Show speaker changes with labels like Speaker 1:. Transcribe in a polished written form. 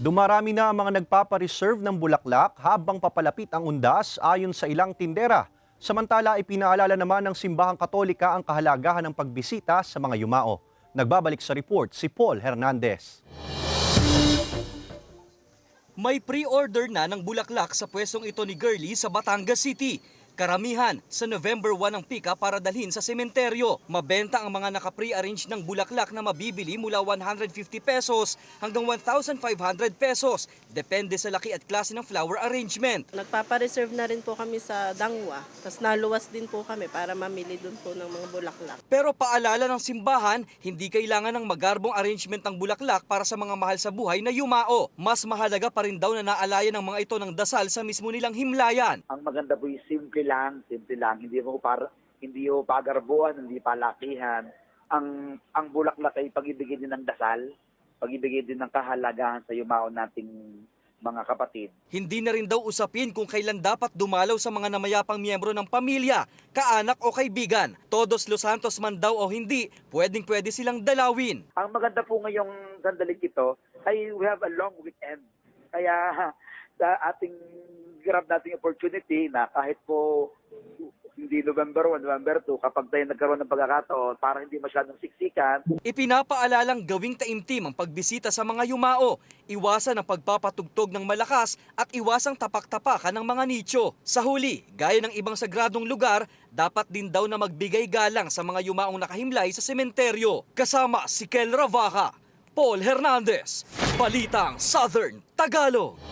Speaker 1: Dumarami na ang mga nagpapareserve ng bulaklak habang papalapit ang undas ayon sa ilang tindera. Samantala, ipinaalala naman ng Simbahang Katolika ang kahalagahan ng pagbisita sa mga yumao. Nagbabalik sa report si Paul Hernandez.
Speaker 2: May pre-order na ng bulaklak sa pwestong ito ni Girlie sa Batangas City. Karamihan sa November 1 ang pika para dalhin sa sementeryo. Mabenta ang mga naka-pre-arrange ng bulaklak na mabibili mula 150 pesos hanggang 1,500 pesos. Depende sa laki at klase ng flower arrangement.
Speaker 3: Nagpapareserve na rin po kami sa Dangwa, tapos naluwas din po kami para mamili doon po ng mga bulaklak.
Speaker 2: Pero paalala ng simbahan, hindi kailangan ng magarbong arrangement ng bulaklak para sa mga mahal sa buhay na yumao. Mas mahalaga pa rin daw na naalayan ng mga ito ng dasal sa mismo nilang himlayan.
Speaker 4: Ang maganda po yung simple lang, hindi ho pagarbuan, hindi palakihan. Ang bulaklak ay pag-ibigay din ng dasal, pag-ibigay din ng kahalagahan sa yumao nating mga kapatid.
Speaker 2: Hindi na rin daw usapin kung kailan dapat dumalaw sa mga namayapang miyembro ng pamilya, kaanak o kaibigan. Todos Los Santos man daw o hindi, pwedeng-pwede silang dalawin.
Speaker 4: Ang maganda po ngayong sandaling ito ay we have a long weekend. Kaya sa ating grab nating opportunity na kahit po hindi November 1, November 2, kapag tayo nagkaroon ng pagkakataon, para hindi masyadong siksikan.
Speaker 2: Ipinapaalalang gawing taimtim ang pagbisita sa mga yumao, iwasan ang pagpapatugtog ng malakas at iwasang tapak-tapakan ng mga nicho. Sa huli, gaya ng ibang sagradong lugar, dapat din daw na magbigay galang sa mga yumaong nakahimlay sa sementeryo. Kasama si Kel Ravaca, Paul Hernandez, Balitang Southern Tagalog.